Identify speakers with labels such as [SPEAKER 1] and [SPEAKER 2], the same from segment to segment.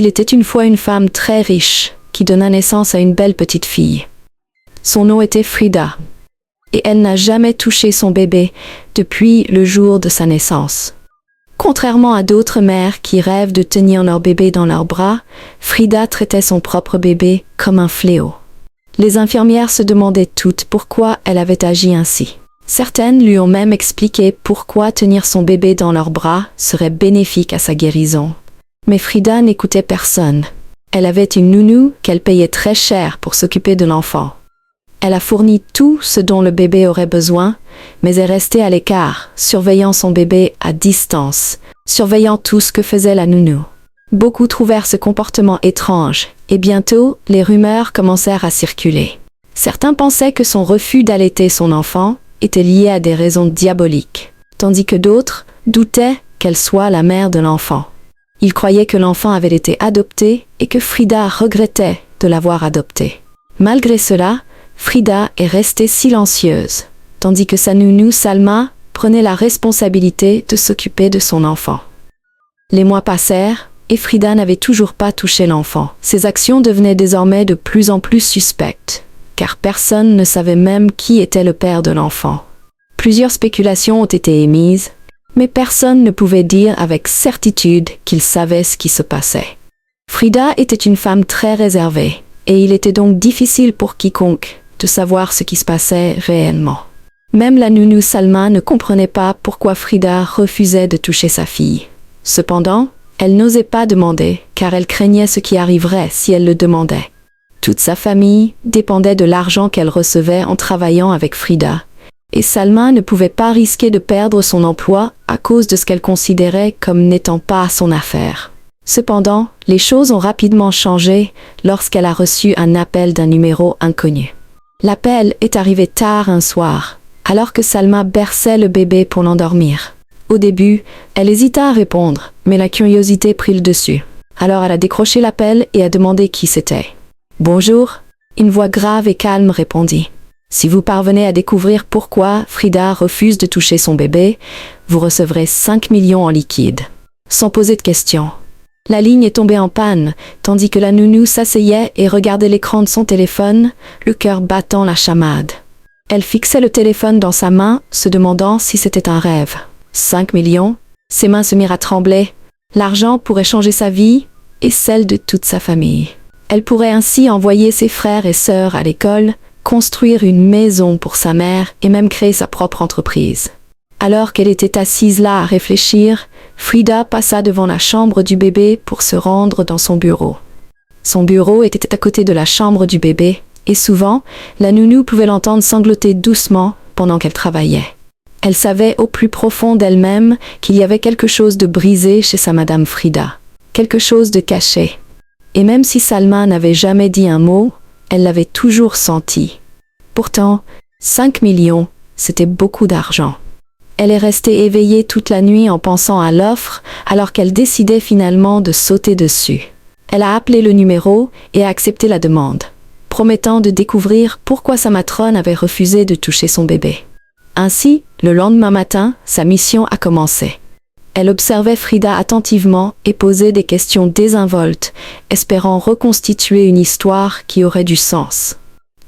[SPEAKER 1] Il était une fois une femme très riche, qui donna naissance à une belle petite fille. Son nom était Frida, et elle n'a jamais touché son bébé depuis le jour de sa naissance. Contrairement à d'autres mères qui rêvent de tenir leur bébé dans leurs bras, Frida traitait son propre bébé comme un fléau. Les infirmières se demandaient toutes pourquoi elle avait agi ainsi. Certaines lui ont même expliqué pourquoi tenir son bébé dans leurs bras serait bénéfique à sa guérison. Mais Frida n'écoutait personne. Elle avait une nounou qu'elle payait très cher pour s'occuper de l'enfant. Elle a fourni tout ce dont le bébé aurait besoin, mais est restée à l'écart, surveillant son bébé à distance, surveillant tout ce que faisait la nounou. Beaucoup trouvèrent ce comportement étrange, et bientôt, les rumeurs commencèrent à circuler. Certains pensaient que son refus d'allaiter son enfant était lié à des raisons diaboliques, tandis que d'autres doutaient qu'elle soit la mère de l'enfant. Ils croyaient que l'enfant avait été adopté et que Frida regrettait de l'avoir adopté. Malgré cela, Frida est restée silencieuse, tandis que sa nounou Salma prenait la responsabilité de s'occuper de son enfant. Les mois passèrent, et Frida n'avait toujours pas touché l'enfant. Ses actions devenaient désormais de plus en plus suspectes, car personne ne savait même qui était le père de l'enfant. Plusieurs spéculations ont été émises, mais personne ne pouvait dire avec certitude qu'il savait ce qui se passait. Frida était une femme très réservée, et il était donc difficile pour quiconque de savoir ce qui se passait réellement. Même la nounou Salma ne comprenait pas pourquoi Frida refusait de toucher sa fille. Cependant, elle n'osait pas demander, car elle craignait ce qui arriverait si elle le demandait. Toute sa famille dépendait de l'argent qu'elle recevait en travaillant avec Frida, et Salma ne pouvait pas risquer de perdre son emploi à cause de ce qu'elle considérait comme n'étant pas son affaire. Cependant, les choses ont rapidement changé lorsqu'elle a reçu un appel d'un numéro inconnu. L'appel est arrivé tard un soir, alors que Salma berçait le bébé pour l'endormir. Au début, elle hésita à répondre, mais la curiosité prit le dessus. Alors elle a décroché l'appel et a demandé qui c'était. « Bonjour », une voix grave et calme répondit. « Si vous parvenez à découvrir pourquoi Frida refuse de toucher son bébé, vous recevrez 5 millions en liquide. » Sans poser de questions. La ligne est tombée en panne, tandis que la nounou s'asseyait et regardait l'écran de son téléphone, le cœur battant la chamade. Elle fixait le téléphone dans sa main, se demandant si c'était un rêve. 5 millions, ses mains se mirent à trembler. L'argent pourrait changer sa vie et celle de toute sa famille. Elle pourrait ainsi envoyer ses frères et sœurs à l'école, construire une maison pour sa mère et même créer sa propre entreprise. Alors qu'elle était assise là à réfléchir, Frida passa devant la chambre du bébé pour se rendre dans son bureau. Son bureau était à côté de la chambre du bébé, et souvent, la nounou pouvait l'entendre sangloter doucement pendant qu'elle travaillait. Elle savait au plus profond d'elle-même qu'il y avait quelque chose de brisé chez sa madame Frida, quelque chose de caché. Et même si Salma n'avait jamais dit un mot, elle l'avait toujours senti. Pourtant, 5 millions, c'était beaucoup d'argent. Elle est restée éveillée toute la nuit en pensant à l'offre, alors qu'elle décidait finalement de sauter dessus. Elle a appelé le numéro et a accepté la demande, promettant de découvrir pourquoi sa matrone avait refusé de toucher son bébé. Ainsi, le lendemain matin, sa mission a commencé. Elle observait Frida attentivement et posait des questions désinvoltes, espérant reconstituer une histoire qui aurait du sens.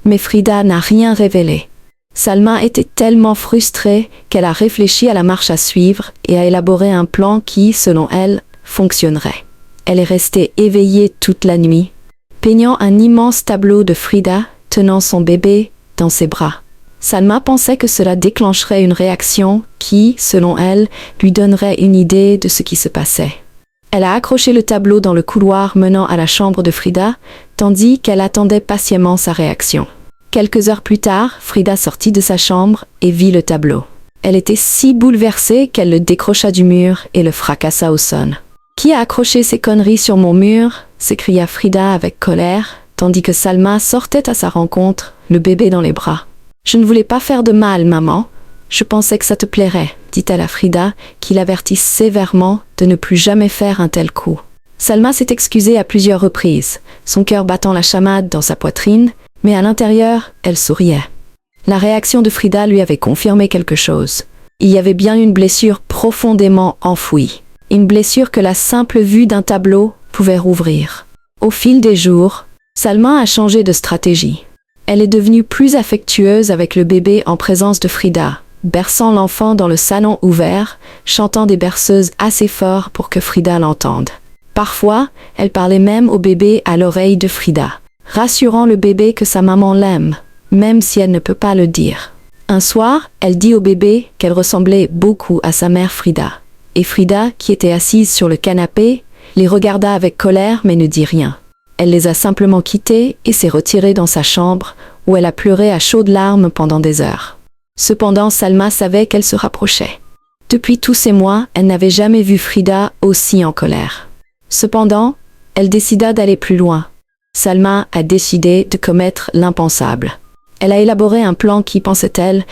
[SPEAKER 1] Mais Frida n'a rien révélé. Salma était tellement frustrée qu'elle a réfléchi à la marche à suivre et a élaboré un plan qui, selon elle, fonctionnerait. Elle est restée éveillée toute la nuit, peignant un immense tableau de Frida tenant son bébé dans ses bras. Salma pensait que cela déclencherait une réaction qui, selon elle, lui donnerait une idée de ce qui se passait. Elle a accroché le tableau dans le couloir menant à la chambre de Frida, tandis qu'elle attendait patiemment sa réaction. Quelques heures plus tard, Frida sortit de sa chambre et vit le tableau. Elle était si bouleversée qu'elle le décrocha du mur et le fracassa au sol. « Qui a accroché ces conneries sur mon mur ?» s'écria Frida avec colère, tandis que Salma sortait à sa rencontre, le bébé dans les bras. « Je ne voulais pas faire de mal, maman. Je pensais que ça te plairait, » dit-elle à Frida, qui l'avertit sévèrement de ne plus jamais faire un tel coup. Salma s'est excusée à plusieurs reprises, son cœur battant la chamade dans sa poitrine, mais à l'intérieur, elle souriait. La réaction de Frida lui avait confirmé quelque chose. Il y avait bien une blessure profondément enfouie. Une blessure que la simple vue d'un tableau pouvait rouvrir. Au fil des jours, Salma a changé de stratégie. Elle est devenue plus affectueuse avec le bébé en présence de Frida, berçant l'enfant dans le salon ouvert, chantant des berceuses assez fort pour que Frida l'entende. Parfois, elle parlait même au bébé à l'oreille de Frida, rassurant le bébé que sa maman l'aime, même si elle ne peut pas le dire. Un soir, elle dit au bébé qu'elle ressemblait beaucoup à sa mère Frida. Et Frida, qui était assise sur le canapé, les regarda avec colère mais ne dit rien. Elle les a simplement quittés et s'est retirée dans sa chambre, où elle a pleuré à chaudes larmes pendant des heures. Cependant, Salma savait qu'elle se rapprochait. Depuis tous ces mois, elle n'avait jamais vu Frida aussi en colère. Cependant, elle décida d'aller plus loin. Salma a décidé de commettre l'impensable. Elle a élaboré un plan qui, pensait-elle,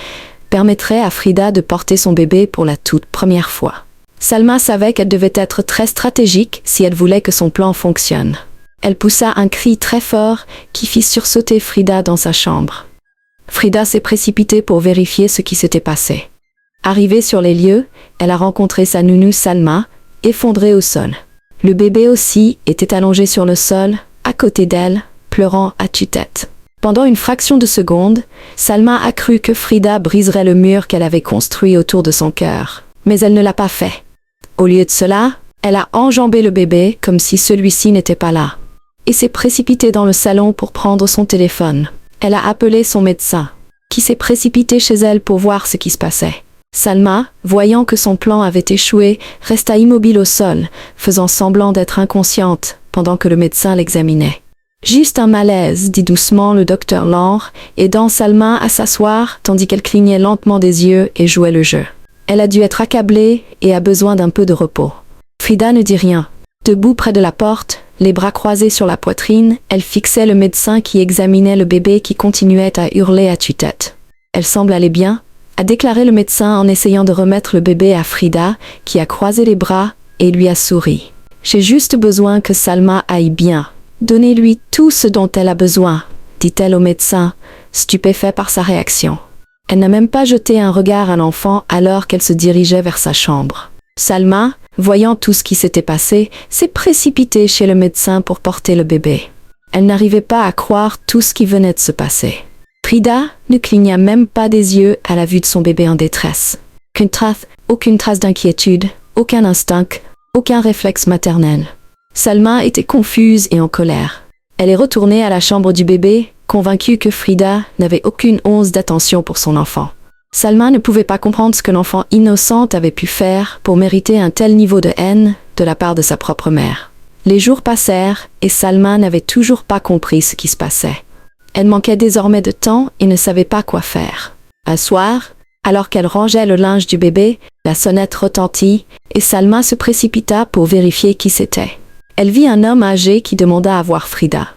[SPEAKER 1] permettrait à Frida de porter son bébé pour la toute première fois. Salma savait qu'elle devait être très stratégique si elle voulait que son plan fonctionne. Elle poussa un cri très fort qui fit sursauter Frida dans sa chambre. Frida s'est précipitée pour vérifier ce qui s'était passé. Arrivée sur les lieux, elle a rencontré sa nounou Salma, effondrée au sol. Le bébé aussi était allongé sur le sol, à côté d'elle, pleurant à tue-tête. Pendant une fraction de seconde, Salma a cru que Frida briserait le mur qu'elle avait construit autour de son cœur. Mais elle ne l'a pas fait. Au lieu de cela, elle a enjambé le bébé comme si celui-ci n'était pas là, et s'est précipitée dans le salon pour prendre son téléphone. Elle a appelé son médecin, qui s'est précipité chez elle pour voir ce qui se passait. Salma, voyant que son plan avait échoué, resta immobile au sol, faisant semblant d'être inconsciente, pendant que le médecin l'examinait. Juste un malaise, dit doucement le docteur Laure, aidant Salma à s'asseoir, tandis qu'elle clignait lentement des yeux et jouait le jeu. Elle a dû être accablée et a besoin d'un peu de repos. Frida ne dit rien. Debout près de la porte, les bras croisés sur la poitrine, elle fixait le médecin qui examinait le bébé qui continuait à hurler à tue-tête. Elle semble aller bien, a déclaré le médecin en essayant de remettre le bébé à Frida, qui a croisé les bras et lui a souri. J'ai juste besoin que Salma aille bien. Donnez-lui tout ce dont elle a besoin, dit-elle au médecin, stupéfait par sa réaction. Elle n'a même pas jeté un regard à l'enfant alors qu'elle se dirigeait vers sa chambre. Salma, voyant tout ce qui s'était passé, s'est précipitée chez le médecin pour porter le bébé. Elle n'arrivait pas à croire tout ce qui venait de se passer. Frida ne cligna même pas des yeux à la vue de son bébé en détresse. Aucune trace d'inquiétude, aucun instinct, aucun réflexe maternel. Salma était confuse et en colère. Elle est retournée à la chambre du bébé, convaincue que Frida n'avait aucune once d'attention pour son enfant. Salma ne pouvait pas comprendre ce que l'enfant innocente avait pu faire pour mériter un tel niveau de haine de la part de sa propre mère. Les jours passèrent et Salma n'avait toujours pas compris ce qui se passait. Elle manquait désormais de temps et ne savait pas quoi faire. Un soir, alors qu'elle rangeait le linge du bébé, la sonnette retentit et Salma se précipita pour vérifier qui c'était. Elle vit un homme âgé qui demanda à voir Frida.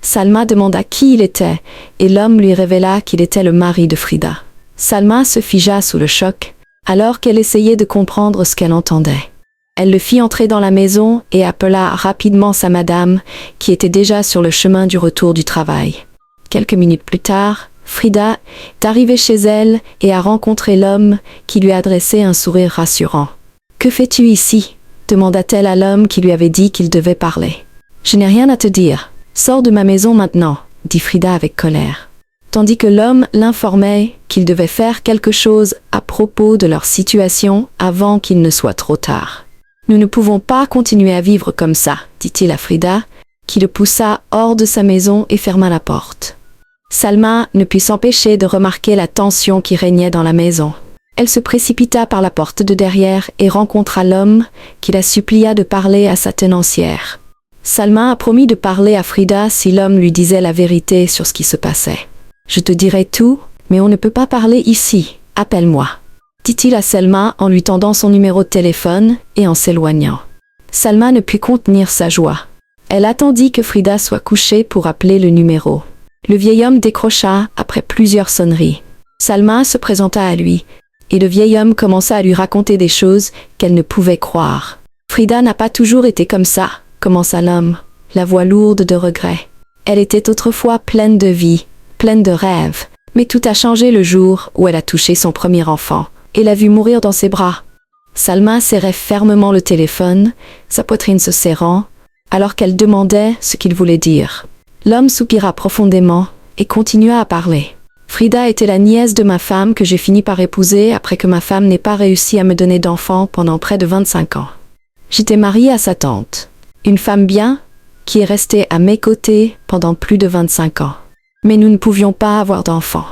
[SPEAKER 1] Salma demanda qui il était et l'homme lui révéla qu'il était le mari de Frida. Salma se figea sous le choc, alors qu'elle essayait de comprendre ce qu'elle entendait. Elle le fit entrer dans la maison et appela rapidement sa madame, qui était déjà sur le chemin du retour du travail. Quelques minutes plus tard, Frida est arrivée chez elle et a rencontré l'homme qui lui adressait un sourire rassurant. « Que fais-tu ici ?» demanda-t-elle à l'homme qui lui avait dit qu'il devait parler. « Je n'ai rien à te dire. Sors de ma maison maintenant », dit Frida avec colère. Tandis que l'homme l'informait qu'il devait faire quelque chose à propos de leur situation avant qu'il ne soit trop tard. « Nous ne pouvons pas continuer à vivre comme ça, dit-il à Frida, qui le poussa hors de sa maison et ferma la porte. Salma ne put s'empêcher de remarquer la tension qui régnait dans la maison. Elle se précipita par la porte de derrière et rencontra l'homme qui la supplia de parler à sa tenancière. Salma a promis de parler à Frida si l'homme lui disait la vérité sur ce qui se passait. « Je te dirai tout, mais on ne peut pas parler ici. Appelle-moi, » dit-il à Salma en lui tendant son numéro de téléphone et en s'éloignant. Salma ne put contenir sa joie. Elle attendit que Frida soit couchée pour appeler le numéro. Le vieil homme décrocha après plusieurs sonneries. Salma se présenta à lui, et le vieil homme commença à lui raconter des choses qu'elle ne pouvait croire. « Frida n'a pas toujours été comme ça, » commença l'homme, la voix lourde de regret. Elle était autrefois pleine de vie, pleine de rêves, mais tout a changé le jour où elle a touché son premier enfant, et l'a vu mourir dans ses bras. Salma serrait fermement le téléphone, sa poitrine se serrant, alors qu'elle demandait ce qu'il voulait dire. L'homme soupira profondément et continua à parler. Frida était la nièce de ma femme que j'ai fini par épouser après que ma femme n'ait pas réussi à me donner d'enfant pendant près de 25 ans. J'étais mariée à sa tante, une femme bien, qui est restée à mes côtés pendant plus de 25 ans. Mais nous ne pouvions pas avoir d'enfant.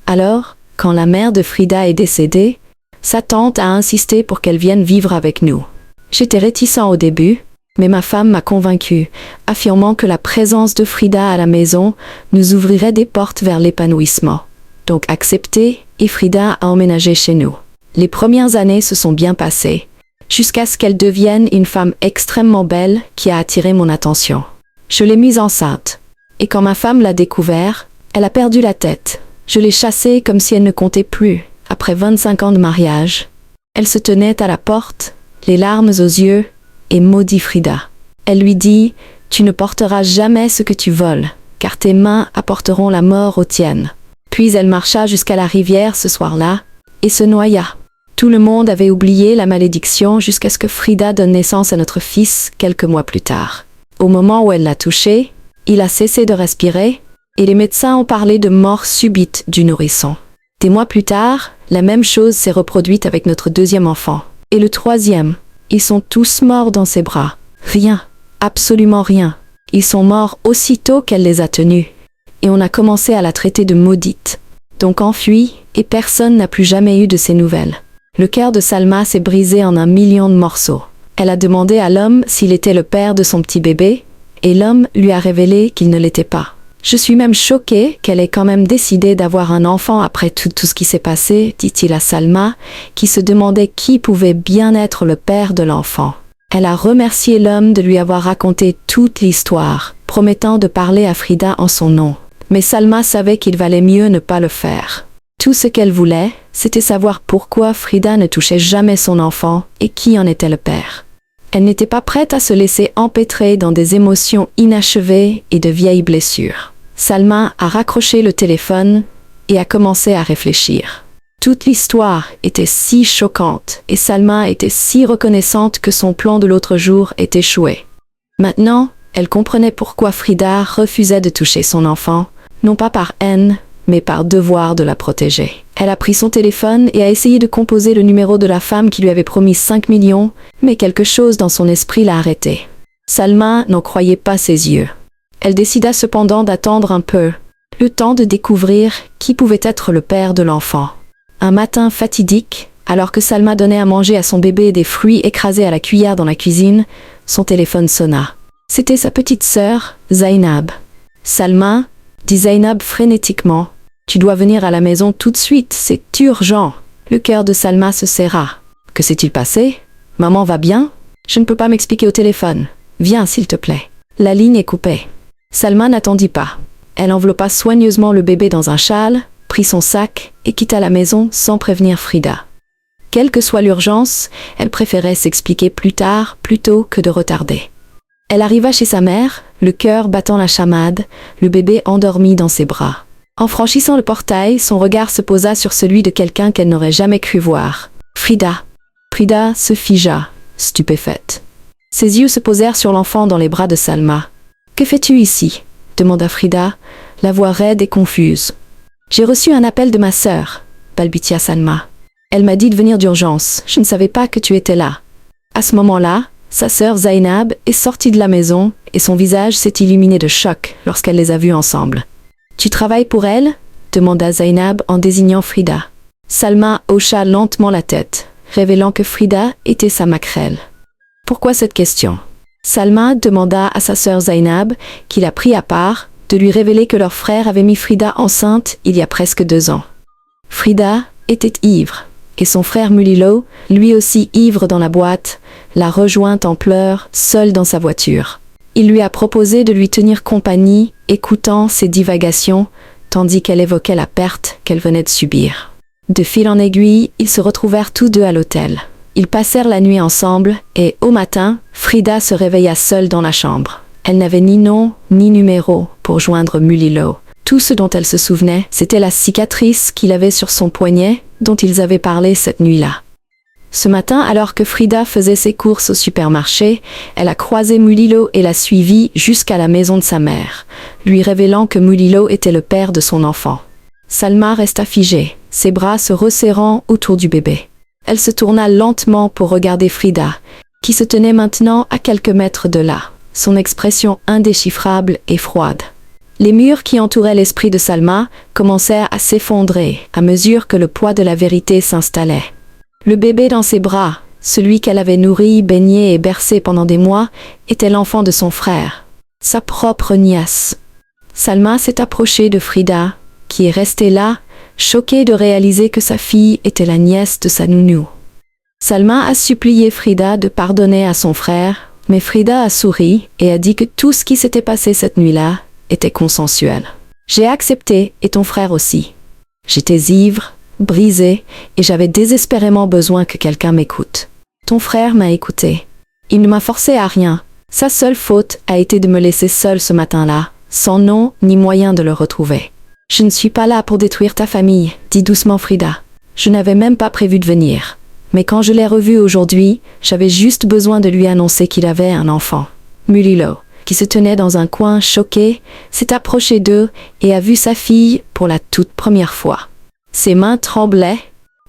[SPEAKER 1] Alors, quand la mère de Frida est décédée, sa tante a insisté pour qu'elle vienne vivre avec nous. J'étais réticent au début, mais ma femme m'a convaincu, affirmant que la présence de Frida à la maison nous ouvrirait des portes vers l'épanouissement. Donc accepté, et Frida a emménagé chez nous. Les premières années se sont bien passées, jusqu'à ce qu'elle devienne une femme extrêmement belle qui a attiré mon attention. Je l'ai mise enceinte, et quand ma femme l'a découvert, elle a perdu la tête. Je l'ai chassée comme si elle ne comptait plus, après 25 ans de mariage. Elle se tenait à la porte, les larmes aux yeux, et maudit Frida. Elle lui dit « Tu ne porteras jamais ce que tu voles, car tes mains apporteront la mort aux tiennes. » Puis elle marcha jusqu'à la rivière ce soir-là, et se noya. Tout le monde avait oublié la malédiction jusqu'à ce que Frida donne naissance à notre fils quelques mois plus tard. Au moment où elle l'a touché, il a cessé de respirer, et les médecins ont parlé de mort subite du nourrisson. Des mois plus tard, la même chose s'est reproduite avec notre deuxième enfant. Et le troisième, ils sont tous morts dans ses bras. Rien, absolument rien. Ils sont morts aussitôt qu'elle les a tenus. Et on a commencé à la traiter de maudite. Donc enfuie, et personne n'a plus jamais eu de ses nouvelles. Le cœur de Salma s'est brisé en 1 million de morceaux. Elle a demandé à l'homme s'il était le père de son petit bébé, et l'homme lui a révélé qu'il ne l'était pas. Je suis même choquée qu'elle ait quand même décidé d'avoir un enfant après tout ce qui s'est passé, dit-il à Salma, qui se demandait qui pouvait bien être le père de l'enfant. Elle a remercié l'homme de lui avoir raconté toute l'histoire, promettant de parler à Frida en son nom. Mais Salma savait qu'il valait mieux ne pas le faire. Tout ce qu'elle voulait, c'était savoir pourquoi Frida ne touchait jamais son enfant et qui en était le père. Elle n'était pas prête à se laisser empêtrer dans des émotions inachevées et de vieilles blessures. Salma a raccroché le téléphone et a commencé à réfléchir. Toute l'histoire était si choquante et Salma était si reconnaissante que son plan de l'autre jour ait échoué. Maintenant, elle comprenait pourquoi Frida refusait de toucher son enfant, non pas par haine, mais par devoir de la protéger. Elle a pris son téléphone et a essayé de composer le numéro de la femme qui lui avait promis 5 millions, mais quelque chose dans son esprit l'a arrêtée. Salma n'en croyait pas ses yeux. Elle décida cependant d'attendre un peu, le temps de découvrir qui pouvait être le père de l'enfant. Un matin fatidique, alors que Salma donnait à manger à son bébé des fruits écrasés à la cuillère dans la cuisine, son téléphone sonna. C'était sa petite sœur, Zainab. « Salma » dit Zainab frénétiquement. « Tu dois venir à la maison tout de suite, c'est urgent !» Le cœur de Salma se serra. « Que s'est-il passé ? Maman va bien ? Je ne peux pas m'expliquer au téléphone. Viens, s'il te plaît. » La ligne est coupée. Salma n'attendit pas. Elle enveloppa soigneusement le bébé dans un châle, prit son sac et quitta la maison sans prévenir Frida. Quelle que soit l'urgence, elle préférait s'expliquer plus tard plutôt que de retarder. Elle arriva chez sa mère, le cœur battant la chamade, le bébé endormi dans ses bras. En franchissant le portail, son regard se posa sur celui de quelqu'un qu'elle n'aurait jamais cru voir. Frida. Frida se figea, stupéfaite. Ses yeux se posèrent sur l'enfant dans les bras de Salma. « Que fais-tu ici ?» demanda Frida, la voix raide et confuse. « J'ai reçu un appel de ma sœur, » balbutia Salma. « Elle m'a dit de venir d'urgence, je ne savais pas que tu étais là. » À ce moment-là, sa sœur Zainab est sortie de la maison et son visage s'est illuminé de choc lorsqu'elle les a vus ensemble. « Tu travailles pour elle ?» demanda Zainab en désignant Frida. Salma hocha lentement la tête, révélant que Frida était sa maquerelle. « Pourquoi cette question ?» Salma demanda à sa sœur Zainab, qui l'a pris à part, de lui révéler que leur frère avait mis Frida enceinte il y a presque 2 ans. Frida était ivre, et son frère Mulilo, lui aussi ivre dans la boîte, l'a rejointe en pleurs, seule dans sa voiture. Il lui a proposé de lui tenir compagnie, écoutant ses divagations, tandis qu'elle évoquait la perte qu'elle venait de subir. De fil en aiguille, ils se retrouvèrent tous deux à l'hôtel. Ils passèrent la nuit ensemble et, au matin, Frida se réveilla seule dans la chambre. Elle n'avait ni nom ni numéro pour joindre Mulilo. Tout ce dont elle se souvenait, c'était la cicatrice qu'il avait sur son poignet, dont ils avaient parlé cette nuit-là. Ce matin, alors que Frida faisait ses courses au supermarché, elle a croisé Mulilo et l'a suivi jusqu'à la maison de sa mère, lui révélant que Mulilo était le père de son enfant. Salma resta figée, ses bras se resserrant autour du bébé. Elle se tourna lentement pour regarder Frida, qui se tenait maintenant à quelques mètres de là, son expression indéchiffrable et froide. Les murs qui entouraient l'esprit de Salma commencèrent à s'effondrer à mesure que le poids de la vérité s'installait. Le bébé dans ses bras, celui qu'elle avait nourri, baigné et bercé pendant des mois, était l'enfant de son frère, sa propre nièce. Salma s'est approchée de Frida, qui est restée là, choquée de réaliser que sa fille était la nièce de sa nounou. Salma a supplié Frida de pardonner à son frère, mais Frida a souri et a dit que tout ce qui s'était passé cette nuit-là était consensuel. J'ai accepté, et ton frère aussi. J'étais ivre, brisée, et j'avais désespérément besoin que quelqu'un m'écoute. Ton frère m'a écouté. Il ne m'a forcé à rien. Sa seule faute a été de me laisser seule ce matin-là, sans nom ni moyen de le retrouver. Je ne suis pas là pour détruire ta famille, dit doucement Frida. Je n'avais même pas prévu de venir. Mais quand je l'ai revu aujourd'hui, j'avais juste besoin de lui annoncer qu'il avait un enfant. Mulilo, qui se tenait dans un coin choqué, s'est approché d'eux et a vu sa fille pour la toute première fois. Ses mains tremblaient,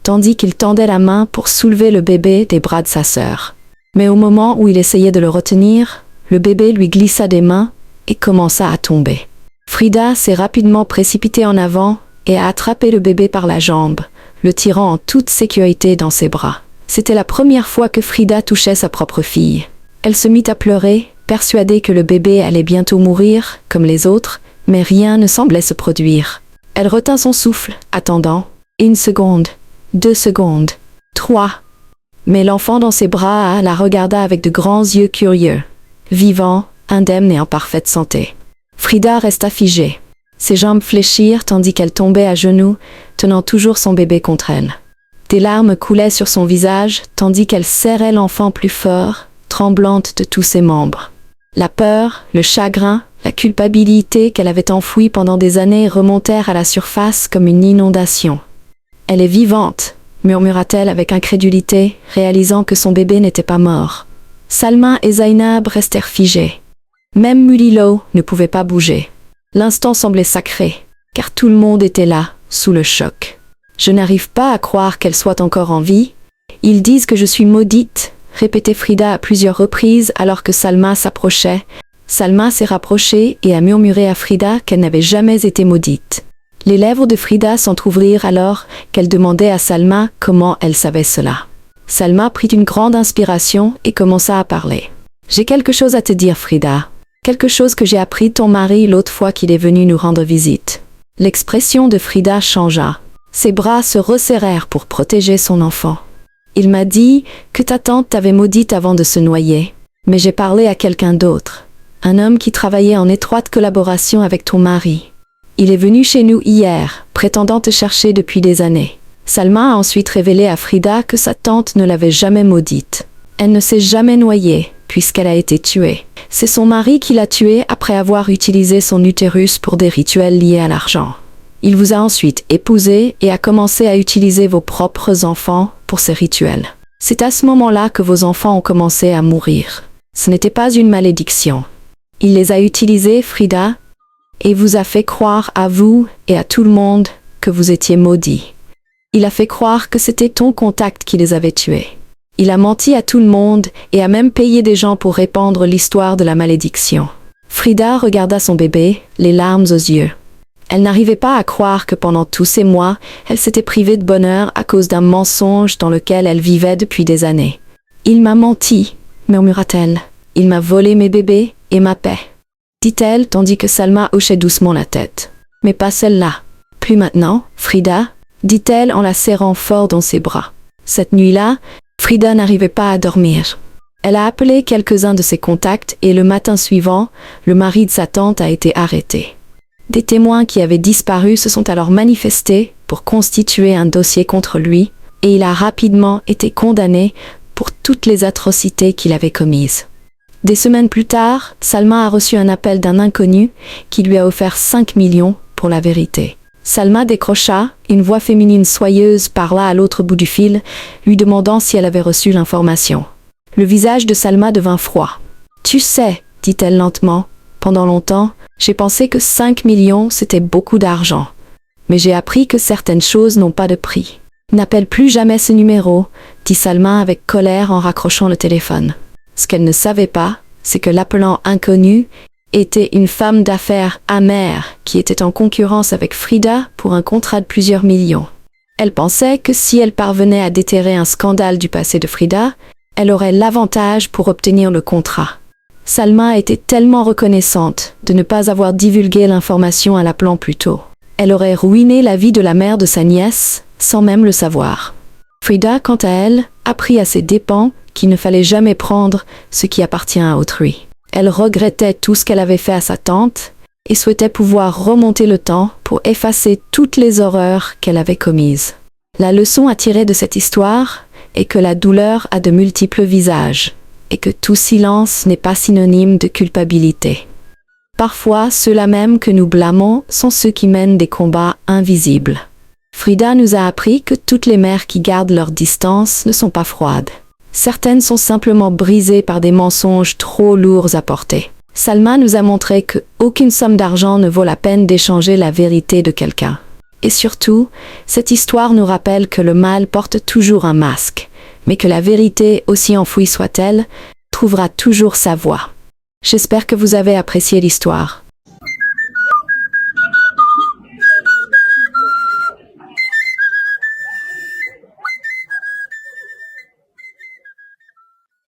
[SPEAKER 1] tandis qu'il tendait la main pour soulever le bébé des bras de sa sœur. Mais au moment où il essayait de le retenir, le bébé lui glissa des mains et commença à tomber. Frida s'est rapidement précipitée en avant et a attrapé le bébé par la jambe, le tirant en toute sécurité dans ses bras. C'était la première fois que Frida touchait sa propre fille. Elle se mit à pleurer, persuadée que le bébé allait bientôt mourir, comme les autres, mais rien ne semblait se produire. Elle retint son souffle, attendant. 1 seconde, 2 secondes, 3. Mais l'enfant dans ses bras la regarda avec de grands yeux curieux, vivant, indemne et en parfaite santé. Frida resta figée. Ses jambes fléchirent tandis qu'elle tombait à genoux, tenant toujours son bébé contre elle. Des larmes coulaient sur son visage, tandis qu'elle serrait l'enfant plus fort, tremblante de tous ses membres. La peur, le chagrin, la culpabilité qu'elle avait enfouie pendant des années remontèrent à la surface comme une inondation. « Elle est vivante », murmura-t-elle avec incrédulité, réalisant que son bébé n'était pas mort. Salma et Zainab restèrent figées. Même Mulilo ne pouvait pas bouger. L'instant semblait sacré, car tout le monde était là, sous le choc. « Je n'arrive pas à croire qu'elle soit encore en vie. Ils disent que je suis maudite », répétait Frida à plusieurs reprises alors que Salma s'approchait. Salma s'est rapprochée et a murmuré à Frida qu'elle n'avait jamais été maudite. Les lèvres de Frida s'entr'ouvrirent alors qu'elle demandait à Salma comment elle savait cela. Salma prit une grande inspiration et commença à parler. « J'ai quelque chose à te dire, Frida. Quelque chose que j'ai appris de ton mari l'autre fois qu'il est venu nous rendre visite. » L'expression de Frida changea. Ses bras se resserrèrent pour protéger son enfant. « Il m'a dit que ta tante t'avait maudite avant de se noyer. Mais j'ai parlé à quelqu'un d'autre. Un homme qui travaillait en étroite collaboration avec ton mari. Il est venu chez nous hier, prétendant te chercher depuis des années. » Salma a ensuite révélé à Frida que sa tante ne l'avait jamais maudite. Elle ne s'est jamais noyée, puisqu'elle a été tuée. C'est son mari qui l'a tuée après avoir utilisé son utérus pour des rituels liés à l'argent. Il vous a ensuite épousée et a commencé à utiliser vos propres enfants pour ces rituels. C'est à ce moment-là que vos enfants ont commencé à mourir. Ce n'était pas une malédiction. Il les a utilisés, Frida, et vous a fait croire à vous et à tout le monde que vous étiez maudits. Il a fait croire que c'était ton contact qui les avait tués. Il a menti à tout le monde et a même payé des gens pour répandre l'histoire de la malédiction. Frida regarda son bébé, les larmes aux yeux. Elle n'arrivait pas à croire que pendant tous ces mois, elle s'était privée de bonheur à cause d'un mensonge dans lequel elle vivait depuis des années. « Il m'a menti », murmura-t-elle. « Il m'a volé mes bébés et ma paix », dit-elle tandis que Salma hochait doucement la tête. « Mais pas celle-là. Plus maintenant, Frida », dit-elle en la serrant fort dans ses bras. Cette nuit-là, Frida n'arrivait pas à dormir. Elle a appelé quelques-uns de ses contacts et le matin suivant, le mari de sa tante a été arrêté. Des témoins qui avaient disparu se sont alors manifestés pour constituer un dossier contre lui et il a rapidement été condamné pour toutes les atrocités qu'il avait commises. Des semaines plus tard, Salma a reçu un appel d'un inconnu qui lui a offert 5 millions pour la vérité. Salma décrocha, une voix féminine soyeuse parla à l'autre bout du fil, lui demandant si elle avait reçu l'information. Le visage de Salma devint froid. « Tu sais, dit-elle lentement, pendant longtemps, j'ai pensé que 5 millions c'était beaucoup d'argent. Mais j'ai appris que certaines choses n'ont pas de prix. N'appelle plus jamais ce numéro, dit Salma avec colère en raccrochant le téléphone. Ce qu'elle ne savait pas, c'est que l'appelant inconnu était une femme d'affaires amère qui était en concurrence avec Frida pour un contrat de plusieurs millions. Elle pensait que si elle parvenait à déterrer un scandale du passé de Frida, elle aurait l'avantage pour obtenir le contrat. Salma était tellement reconnaissante de ne pas avoir divulgué l'information à l'appelant plus tôt. Elle aurait ruiné la vie de la mère de sa nièce, sans même le savoir. Frida, quant à elle, apprit à ses dépens qu'il ne fallait jamais prendre ce qui appartient à autrui. Elle regrettait tout ce qu'elle avait fait à sa tante et souhaitait pouvoir remonter le temps pour effacer toutes les horreurs qu'elle avait commises. La leçon à tirer de cette histoire est que la douleur a de multiples visages et que tout silence n'est pas synonyme de culpabilité. Parfois, ceux-là même que nous blâmons sont ceux qui mènent des combats invisibles. Frida nous a appris que toutes les mères qui gardent leur distance ne sont pas froides. Certaines sont simplement brisées par des mensonges trop lourds à porter. Salma nous a montré que aucune somme d'argent ne vaut la peine d'échanger la vérité de quelqu'un. Et surtout, cette histoire nous rappelle que le mal porte toujours un masque, mais que la vérité, aussi enfouie soit-elle, trouvera toujours sa voie. J'espère que vous avez apprécié l'histoire.